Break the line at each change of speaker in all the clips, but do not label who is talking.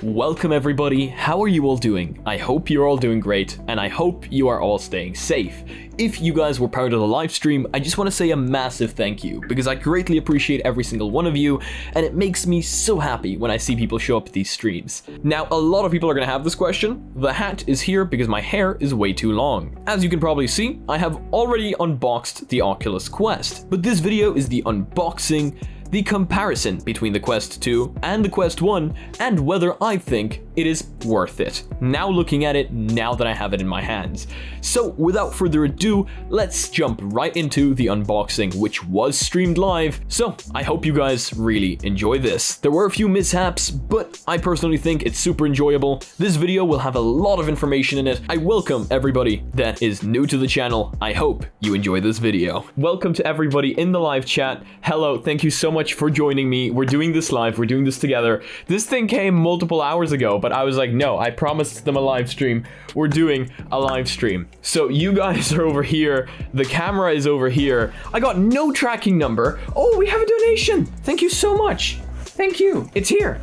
Welcome everybody, how are you all doing? I hope you're all doing great, and I hope you are all staying safe. If you guys were part of the live stream, I just want to say a massive thank you, because I greatly appreciate every single one of you, and it makes me so happy when I see people show up at these streams. Now, a lot of people are going to have this question. The hat is here because my hair is way too long. As you can probably see, I have already unboxed the Oculus Quest, but this video is the unboxing, the comparison between the Quest 2 and the Quest 1, and whether I think it is worth it. Now looking at it, now that I have it in my hands. So without further ado, let's jump right into the unboxing, which was streamed live. So I hope you guys really enjoy this. There were a few mishaps, but I personally think it's super enjoyable. This video will have a lot of information in it. I welcome everybody that is new to the channel. I hope you enjoy this video. Welcome to everybody in the live chat. Hello, thank you so much for joining me. We're doing this live, we're doing this together. This thing came multiple hours ago, but I was like, no, I promised them a live stream. We're doing a live stream. So you guys are over here, the camera is over here. I got no tracking number. Oh, we have a donation. Thank you so much. Thank you. It's here.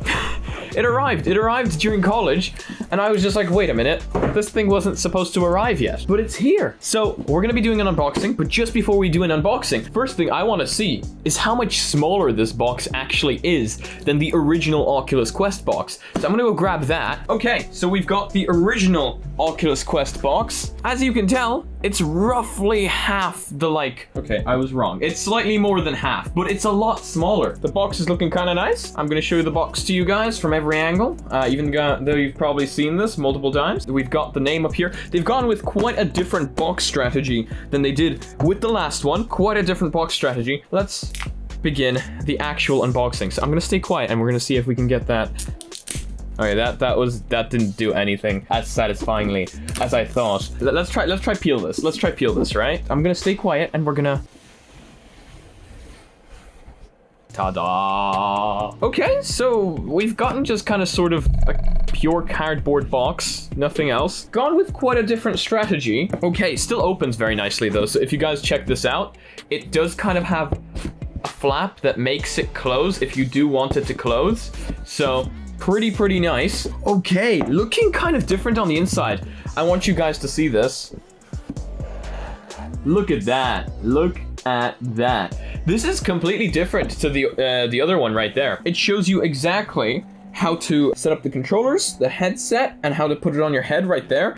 It arrived during college, and I was just like, wait a minute, this thing wasn't supposed to arrive yet, but it's here. So we're gonna be doing an unboxing, but just before we do an unboxing, first thing I wanna see is how much smaller this box actually is than the original Oculus Quest box. So I'm gonna go grab that. Okay, so we've got the original Oculus Quest box. As you can tell, it's roughly half the okay, I was wrong. It's slightly more than half, but it's a lot smaller. The box is looking kind of nice. I'm gonna show the box to you guys from every angle, even though you've probably seen this multiple times. We've got the name up here. They've gone with quite a different box strategy than they did with the last one. Quite a different box strategy. Let's begin the actual unboxing. So I'm gonna stay quiet and we're gonna see if we can get that. Okay, that didn't do anything as satisfyingly as I thought. Let's try peel this. Let's try peel this, right? I'm gonna stay quiet and we're gonna... Ta-da! Okay, so we've gotten just kind of sort of a pure cardboard box, nothing else. Gone with quite a different strategy. Okay, still opens very nicely though, so if you guys check this out, it does kind of have a flap that makes it close if you do want it to close. So pretty nice. Okay, looking kind of different on the inside. I want you guys to see this. Look at that. Look at that. This is completely different to the other one right there. It shows you exactly how to set up the controllers, the headset, and how to put it on your head right there.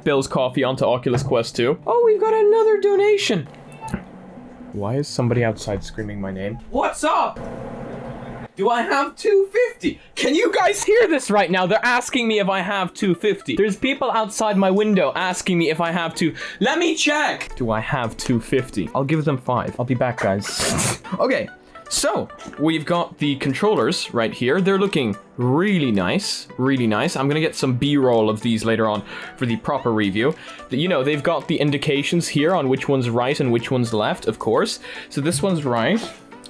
Bill's coffee onto Oculus Quest 2. Oh, we've got another donation. Why is somebody outside screaming my name? What's up? Do I have 250? Can you guys hear this right now? They're asking me if I have 250. There's people outside my window asking me if I have to. Let me check. Do I have 250? I'll give them 5. I'll be back, guys. Okay, so we've got the controllers right here. They're looking really nice, really nice. I'm gonna get some B-roll of these later on for the proper review. You know, they've got the indications here on which one's right and which one's left, of course. So this one's right.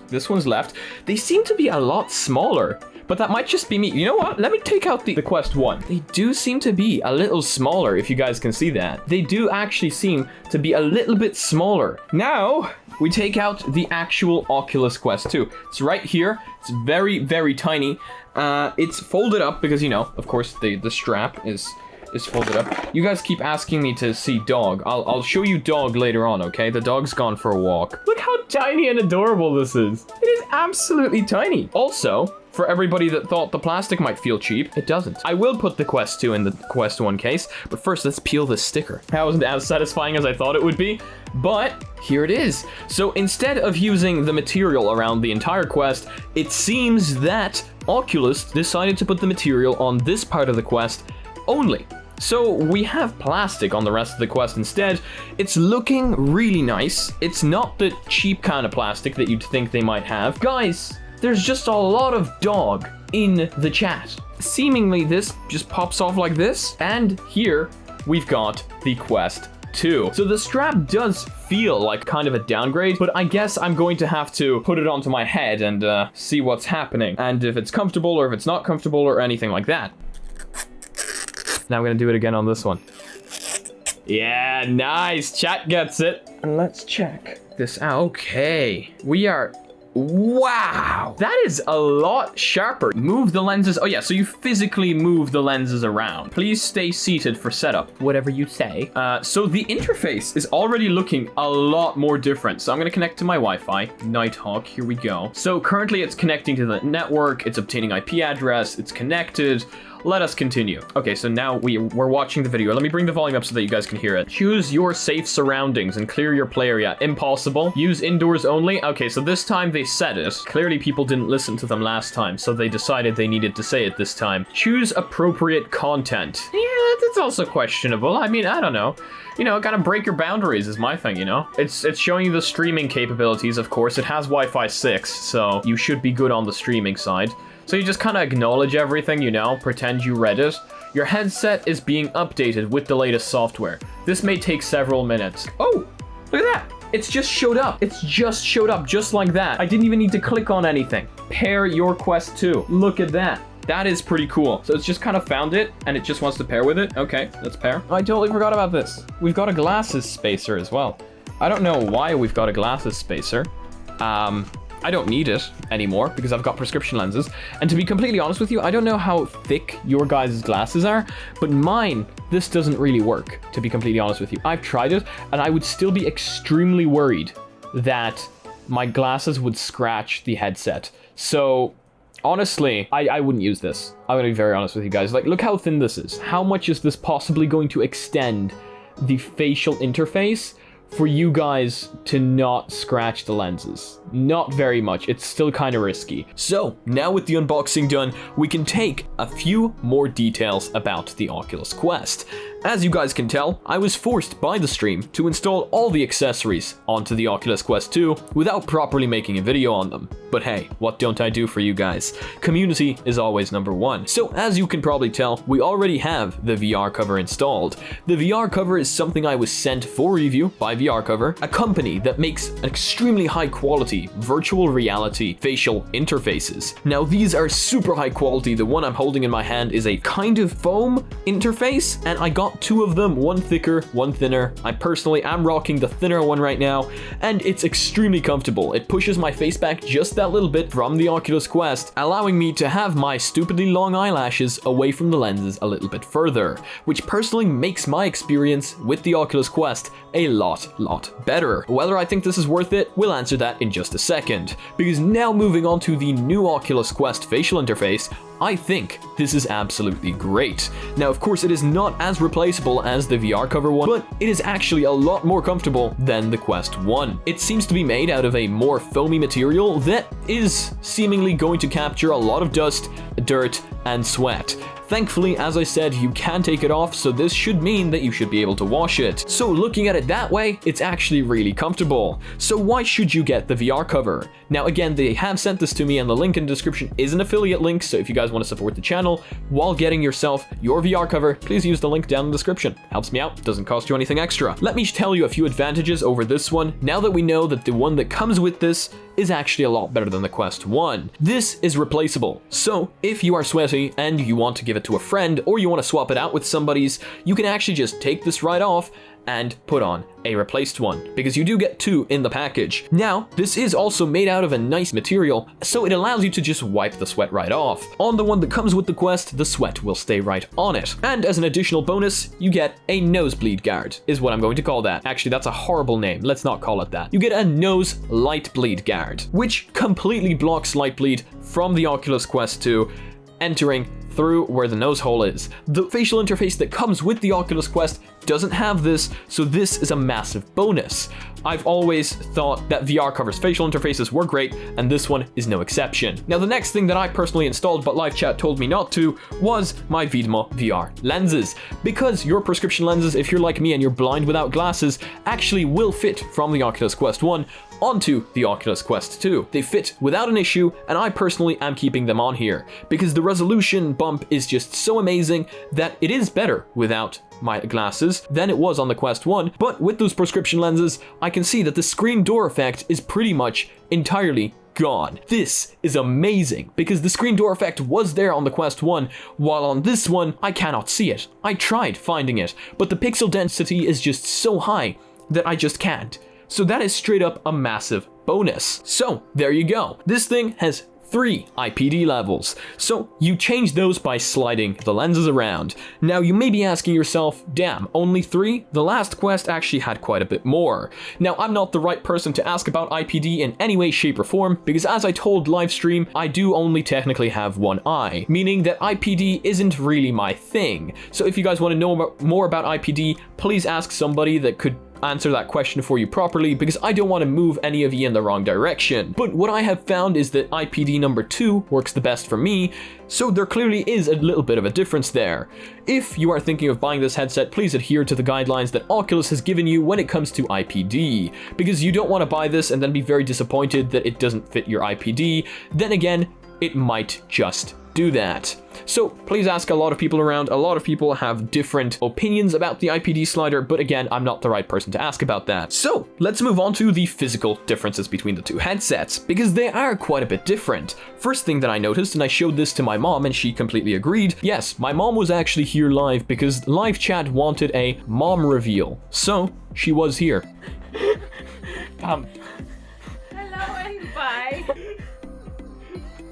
This one's left. They seem to be a lot smaller, but that might just be me. You know what? Let me take out the Quest 1. They do seem to be a little smaller, if you guys can see that. They do actually seem to be a little bit smaller. Now, we take out the actual Oculus Quest 2. It's right here. It's very tiny. It's folded up because, you know, of course, the strap is folded up. You guys keep asking me to see dog. I'll show you dog later on, okay? The dog's gone for a walk. Look how tiny and adorable this is. It is absolutely tiny. Also, for everybody that thought the plastic might feel cheap, it doesn't. I will put the Quest 2 in the Quest 1 case, but first let's peel this sticker. That wasn't as satisfying as I thought it would be, but here it is. So instead of using the material around the entire Quest, it seems that Oculus decided to put the material on this part of the Quest only. So we have plastic on the rest of the Quest instead. It's looking really nice. It's not the cheap kind of plastic that you'd think they might have. Guys, there's just a lot of dog in the chat. Seemingly this just pops off like this. And here we've got the Quest 2. So the strap does feel like kind of a downgrade, but I guess I'm going to have to put it onto my head and see what's happening. And if it's comfortable or if it's not comfortable or anything like that. Now I'm gonna do it again on this one. Yeah, nice. Chat gets it. And let's check this out. Okay, we are Wow, that is a lot sharper. Move the lenses. Oh yeah, so you physically move the lenses around. Please stay seated for setup. Whatever you say. So the interface is already looking a lot more different. So I'm gonna connect to my Wi-Fi. Nighthawk, here we go. So currently it's connecting to the network. It's obtaining IP address. It's connected. Let us continue. Okay, so now we're watching the video. Let me bring the volume up so that you guys can hear it. Choose your safe surroundings and clear your play area. Impossible. Use indoors only. Okay, so this time they said it. Clearly people didn't listen to them last time, so they decided they needed to say it this time. Choose appropriate content. Yeah, that's also questionable. I mean, I don't know. You know, gotta break your boundaries is my thing, you know? It's showing you the streaming capabilities, of course. It has Wi-Fi 6, so you should be good on the streaming side. So you just kind of acknowledge everything, you know, pretend you read it. Your headset is being updated with the latest software. This may take several minutes. Oh, look at that. It's just showed up. It's just showed up just like that. I didn't even need to click on anything. Pair your Quest 2. Look at that. That is pretty cool. So it's just kind of found it and it just wants to pair with it. Okay, let's pair. I totally forgot about this. We've got a glasses spacer as well. I don't know why we've got a glasses spacer. I don't need it anymore because I've got prescription lenses. And to be completely honest with you, I don't know how thick your guys' glasses are, but mine, this doesn't really work, to be completely honest with you. I've tried it and I would still be extremely worried that my glasses would scratch the headset. So honestly, I wouldn't use this. I'm gonna be very honest with you guys. Like, look how thin this is. How much is this possibly going to extend the facial interface for you guys to not scratch the lenses? Not very much. It's still kind of risky. So now with the unboxing done, we can take a few more details about the Oculus Quest. As you guys can tell, I was forced by the stream to install all the accessories onto the Oculus Quest 2 without properly making a video on them. But hey, what don't I do for you guys? Community is always number one. So as you can probably tell, we already have the VRCover installed. The VRCover is something I was sent for review by VRCover, a company that makes an extremely high quality virtual reality facial interfaces. Now these are super high quality. The one I'm holding in my hand is a kind of foam interface, and I got two of them, one thicker, one thinner. I personally am rocking the thinner one right now, and it's extremely comfortable. It pushes my face back just that little bit from the Oculus Quest, allowing me to have my stupidly long eyelashes away from the lenses a little bit further, which personally makes my experience with the Oculus Quest a lot better. Whether I think this is worth it, we'll answer that in just a second, because now moving on to the new Oculus Quest facial interface, I think this is absolutely great. Now, of course, it is not as replaceable as the VRCover one, but it is actually a lot more comfortable than the Quest 1. It seems to be made out of a more foamy material that is seemingly going to capture a lot of dust, dirt, and sweat. Thankfully, as I said, you can take it off, so this should mean that you should be able to wash it. So looking at it that way, it's actually really comfortable. So why should you get the VRCover? Now again, they have sent this to me, and the link in the description is an affiliate link, so if you guys want to support the channel while getting yourself your VRCover, please use the link down in the description. Helps me out, doesn't cost you anything extra. Let me tell you a few advantages over this one, now that we know that the one that comes with this is actually a lot better than the Quest 1. This is replaceable, so if you are sweaty and you want to give it to a friend, or you want to swap it out with somebody's, you can actually just take this right off and put on a replaced one, because you do get two in the package. Now, this is also made out of a nice material, so it allows you to just wipe the sweat right off. On the one that comes with the Quest, the sweat will stay right on it. And as an additional bonus, you get a nosebleed guard, is what I'm going to call that. Actually, that's a horrible name. Let's not call it that. You get a nose light bleed guard, which completely blocks light bleed from the Oculus Quest 2 entering through where the nose hole is. The facial interface that comes with the Oculus Quest doesn't have this, so this is a massive bonus. I've always thought that VRCover's facial interfaces were great, and this one is no exception. Now, the next thing that I personally installed, but live chat told me not to, was my Vidmo VR lenses. Because your prescription lenses, if you're like me and you're blind without glasses, actually will fit from the Oculus Quest 1 onto the Oculus Quest 2. They fit without an issue, and I personally am keeping them on here, because the resolution bump is just so amazing that it is better without my glasses than it was on the Quest 1, but with those prescription lenses, I can see that the screen door effect is pretty much entirely gone. This is amazing, because the screen door effect was there on the Quest 1, while on this one, I cannot see it. I tried finding it, but the pixel density is just so high that I just can't. So that is straight up a massive bonus. So there you go. This thing has 3 IPD levels, so you change those by sliding the lenses around. Now you may be asking yourself, damn, only 3? The last Quest actually had quite a bit more. Now I'm not the right person to ask about IPD in any way, shape or form, because as I told livestream, I do only technically have one eye, meaning that IPD isn't really my thing. So if you guys want to know more about IPD, please ask somebody that could answer that question for you properly, because I don't want to move any of you in the wrong direction. But what I have found is that IPD number 2 works the best for me, so there clearly is a little bit of a difference there. If you are thinking of buying this headset, please adhere to the guidelines that Oculus has given you when it comes to IPD, because you don't want to buy this and then be very disappointed that it doesn't fit your IPD. Then again, it might just do that. So please ask a lot of people around. A lot of people have different opinions about the IPD slider, but again, I'm not the right person to ask about that. So let's move on to the physical differences between the two headsets, because they are quite a bit different. First thing that I noticed, and I showed this to my mom and she completely agreed, yes, my mom was actually here live because live chat wanted a mom reveal. So she was here.
Hello and bye.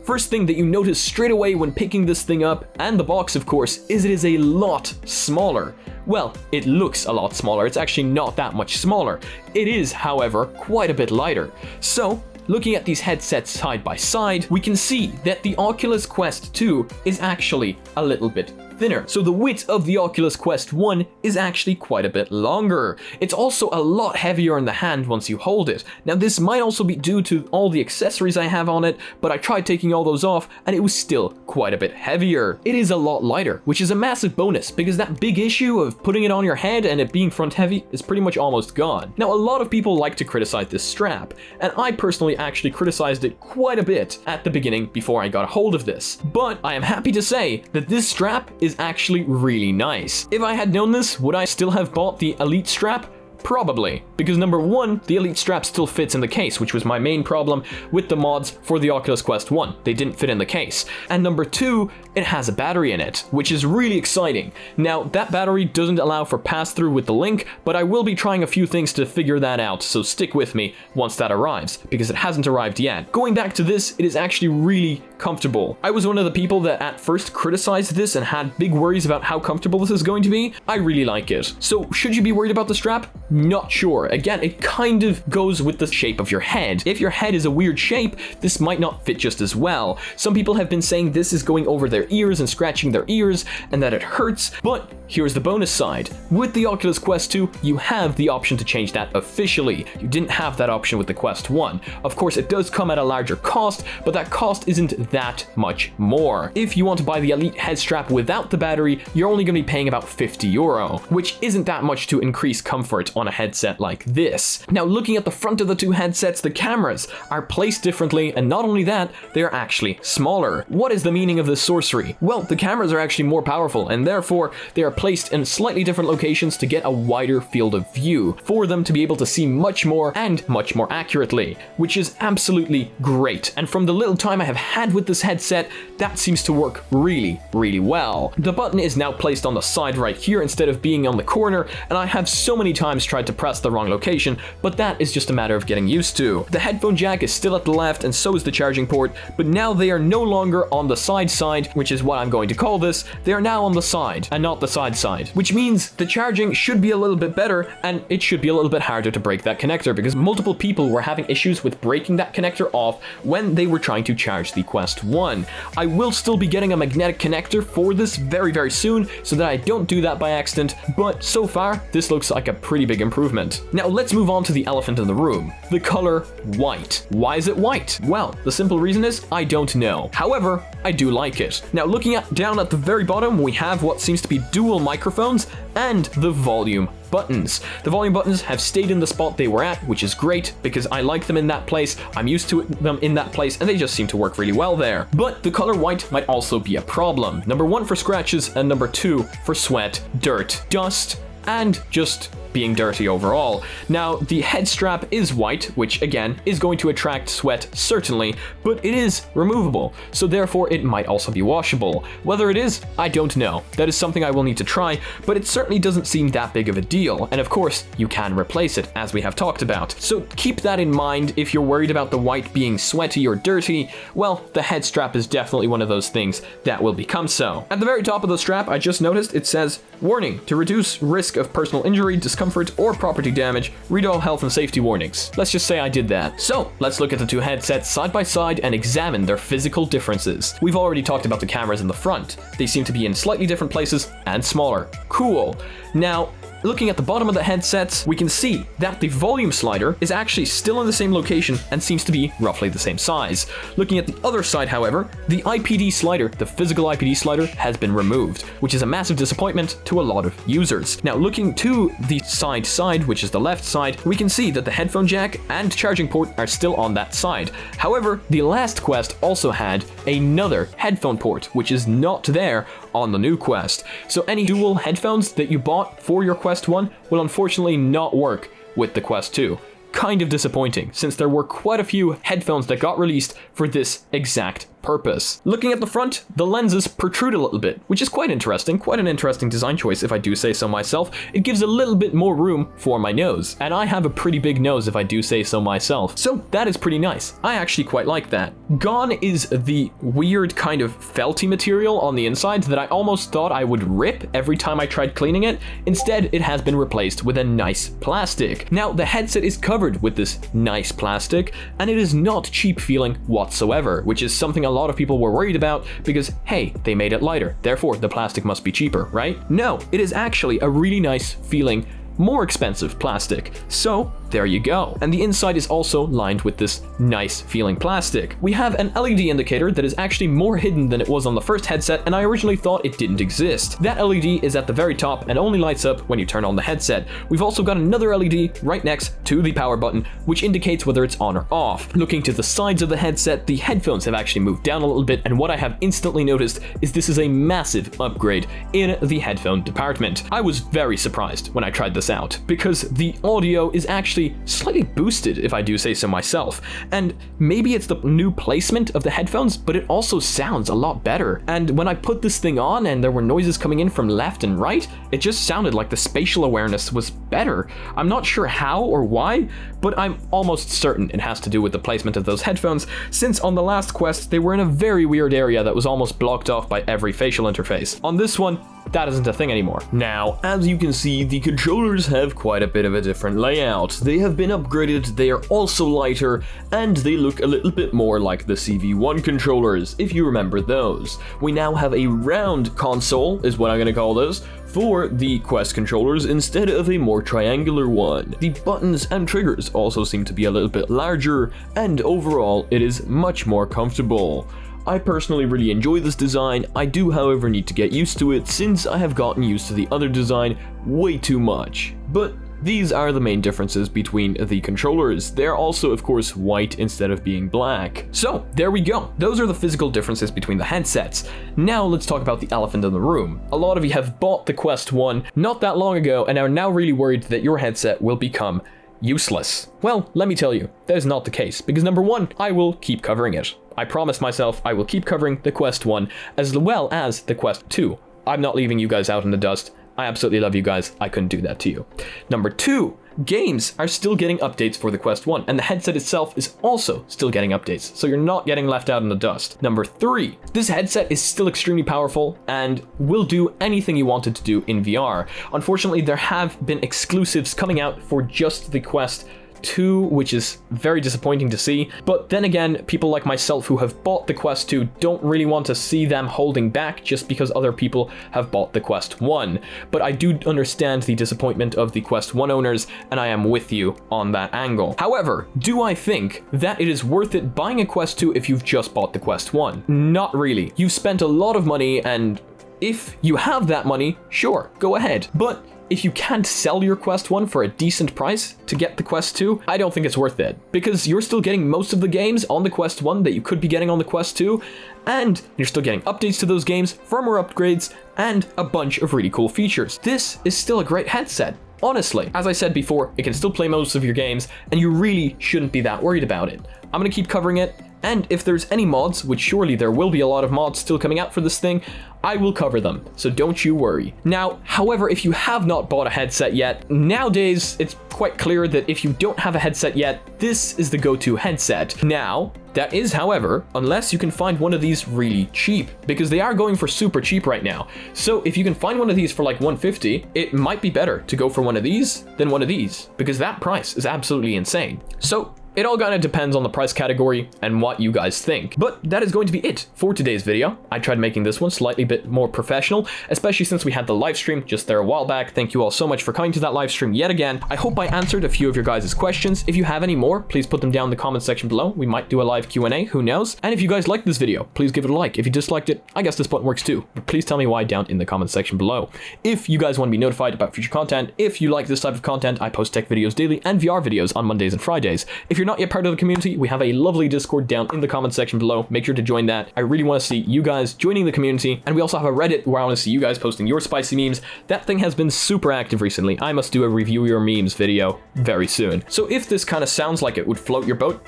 First thing that you notice straight away when picking this thing up, and the box of course, is it is a lot smaller. Well, it looks a lot smaller, it's actually not that much smaller. It is, however, quite a bit lighter. So, looking at these headsets side by side, we can see that the Oculus Quest 2 is actually a little bit thinner. So the width of the Oculus Quest 1 is actually quite a bit longer. It's also a lot heavier in the hand once you hold it. Now this might also be due to all the accessories I have on it, but I tried taking all those off and it was still quite a bit heavier. It is a lot lighter, which is a massive bonus because that big issue of putting it on your head and it being front heavy is pretty much almost gone. Now a lot of people like to criticize this strap, and I personally actually criticized it quite a bit at the beginning before I got a hold of this. But I am happy to say that this strap is actually really nice. If I had known this, would I still have bought the Elite strap? Probably, because number one, the Elite strap still fits in the case, which was my main problem with the mods for the Oculus Quest 1. They didn't fit in the case. And number two, it has a battery in it, which is really exciting. Now, that battery doesn't allow for pass-through with the Link, but I will be trying a few things to figure that out, so stick with me once that arrives, because it hasn't arrived yet. Going back to this, it is actually really comfortable. I was one of the people that at first criticized this and had big worries about how comfortable this is going to be. I really like it. So, should you be worried about the strap? Not sure. Again, it kind of goes with the shape of your head. If your head is a weird shape, this might not fit just as well. Some people have been saying this is going over their ears and scratching their ears and that it hurts, but here's the bonus side. With the Oculus Quest 2, you have the option to change that officially. You didn't have that option with the Quest 1. Of course, it does come at a larger cost, but that cost isn't that much more. If you want to buy the Elite head strap without the battery, you're only going to be paying about €50, which isn't that much to increase comfort on a headset like this. Now, looking at the front of the two headsets, the cameras are placed differently, and not only that, they are actually smaller. What is the meaning of this sorcery? Well, the cameras are actually more powerful, and therefore they are placed in slightly different locations to get a wider field of view, for them to be able to see much more and much more accurately, which is absolutely great. And from the little time I have had with this headset, that seems to work really, really well. The button is now placed on the side right here instead of being on the corner, and I have so many times tried to press the wrong location, but that is just a matter of getting used to. The headphone jack is still at the left, and so is the charging port, but now they are no longer on the side, which is what I'm going to call this. They are now on the side, and not the side, which means the charging should be a little bit better, and it should be a little bit harder to break that connector, because multiple people were having issues with breaking that connector off when they were trying to charge the Quest 1. I will still be getting a magnetic connector for this very, very soon, so that I don't do that by accident, but so far, this looks like a pretty big improvement. Now let's move on to the elephant in the room, the color white. Why is it white? Well, the simple reason is I don't know. However, I do like it. Now looking down at the very bottom, we have what seems to be dual microphones and the volume buttons. The volume buttons have stayed in the spot they were at, which is great because I like them in that place. I'm used to them in that place and they just seem to work really well there. But the color white might also be a problem. Number one for scratches and number two for sweat, dirt, dust, and just being dirty overall. Now, the head strap is white, which again is going to attract sweat certainly, but it is removable, so therefore it might also be washable. Whether it is, I don't know. That is something I will need to try, but it certainly doesn't seem that big of a deal, and of course, you can replace it, as we have talked about. So keep that in mind if you're worried about the white being sweaty or dirty. Well, the head strap is definitely one of those things that will become so. At the very top of the strap, I just noticed it says, "Warning, to reduce risk of personal injury, discomfort, or property damage, read all health and safety warnings." Let's just say I did that. So let's look at the two headsets side by side and examine their physical differences. We've already talked about the cameras in the front. They seem to be in slightly different places and smaller. Cool. Now, looking at the bottom of the headsets, we can see that the volume slider is actually still in the same location and seems to be roughly the same size. Looking at the other side, however, the IPD slider, the physical IPD slider, has been removed, which is a massive disappointment to a lot of users. Now, looking to the side, which is the left side, we can see that the headphone jack and charging port are still on that side. However, the last Quest also had another headphone port, which is not there on the new Quest. So any dual headphones that you bought for your Quest 1 will unfortunately not work with the Quest 2. Kind of disappointing, since there were quite a few headphones that got released for this exact purpose. Looking at the front, the lenses protrude a little bit, which is quite interesting, quite an interesting design choice if I do say so myself. It gives a little bit more room for my nose, and I have a pretty big nose if I do say so myself. So that is pretty nice. I actually quite like that. Gone is the weird kind of felty material on the inside that I almost thought I would rip every time I tried cleaning it. Instead, it has been replaced with a nice plastic. Now, the headset is covered with this nice plastic, and it is not cheap feeling whatsoever, which is something a lot of people were worried about because, hey, they made it lighter, therefore the plastic must be cheaper, right? No, it is actually a really nice feeling, more expensive plastic. So there you go. And the inside is also lined with this nice feeling plastic. We have an LED indicator that is actually more hidden than it was on the first headset, and I originally thought it didn't exist. That LED is at the very top and only lights up when you turn on the headset. We've also got another LED right next to the power button, which indicates whether it's on or off. Looking to the sides of the headset, the headphones have actually moved down a little bit, and what I have instantly noticed is this is a massive upgrade in the headphone department. I was very surprised when I tried this out, because the audio is actually slightly boosted, if I do say so myself. And maybe it's the new placement of the headphones, but it also sounds a lot better. And when I put this thing on and there were noises coming in from left and right, it just sounded like the spatial awareness was better. I'm not sure how or why, but I'm almost certain it has to do with the placement of those headphones, since on the last Quest, they were in a very weird area that was almost blocked off by every facial interface. On this one, that isn't a thing anymore. Now, as you can see, the controllers have quite a bit of a different layout. They have been upgraded, they are also lighter, and they look a little bit more like the CV1 controllers, if you remember those. We now have a round console, is what I'm gonna call this, for the Quest controllers instead of a more triangular one. The buttons and triggers also seem to be a little bit larger, and overall, it is much more comfortable. I personally really enjoy this design. I do, however, need to get used to it since I have gotten used to the other design way too much. But these are the main differences between the controllers. They're also, of course, white instead of being black. So there we go. Those are the physical differences between the headsets. Now let's talk about the elephant in the room. A lot of you have bought the Quest 1 not that long ago and are now really worried that your headset will become useless. Well, let me tell you, that is not the case, because number one, I will keep covering it. I promised myself I will keep covering the Quest 1 as well as the Quest 2. I'm not leaving you guys out in the dust. I absolutely love you guys. I couldn't do that to you. Number two, games are still getting updates for the Quest 1, and the headset itself is also still getting updates, so you're not getting left out in the dust. Number three, this headset is still extremely powerful and will do anything you want it to do in VR. Unfortunately, there have been exclusives coming out for just the Quest 2, which is very disappointing to see. But then again, people like myself who have bought the Quest 2 don't really want to see them holding back just because other people have bought the Quest 1. But I do understand the disappointment of the Quest 1 owners, and I am with you on that angle. However, do I think that it is worth it buying a Quest 2 if you've just bought the Quest 1? Not really. You've spent a lot of money, and if you have that money, sure, go ahead. But if you can't sell your Quest 1 for a decent price to get the Quest 2, I don't think it's worth it, because you're still getting most of the games on the Quest 1 that you could be getting on the Quest 2, and you're still getting updates to those games, firmware upgrades, and a bunch of really cool features. This is still a great headset. honestly, as I said before, it can still play most of your games, and you really shouldn't be that worried about it. I'm gonna keep covering it, and if there's any mods, which surely there will be a lot of mods still coming out for this thing, I will cover them, so don't you worry. Now, however, if you have not bought a headset yet, nowadays it's quite clear that if you don't have a headset yet, this is the go-to headset. Now, that is, however, unless you can find one of these really cheap, because they are going for super cheap right now. So if you can find one of these for like $150, it might be better to go for one of these than one of these, because that price is absolutely insane. So it all kind of depends on the price category and what you guys think. But that is going to be it for today's video. I tried making this one slightly bit more professional, especially since we had the live stream just there a while back. Thank you all so much for coming to that live stream yet again. I hope I answered a few of your guys' questions. If you have any more, please put them down in the comment section below. We might do a live Q&A, who knows? And if you guys liked this video, please give it a like. If you disliked it, I guess this button works too. But please tell me why down in the comment section below. If you guys want to be notified about future content, if you like this type of content, I post tech videos daily and VR videos on Mondays and Fridays. If you're not yet part of the community, we have a lovely Discord down in the comment section below. Make sure to join that. I really want to see you guys joining the community. And we also have a Reddit where I want to see you guys posting your spicy memes. That thing has been super active recently. I must do a review your memes video very soon. So if this kind of sounds like it would float your boat,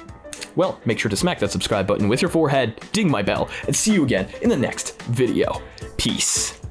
well, make sure to smack that subscribe button with your forehead, ding my bell, and see you again in the next video. Peace.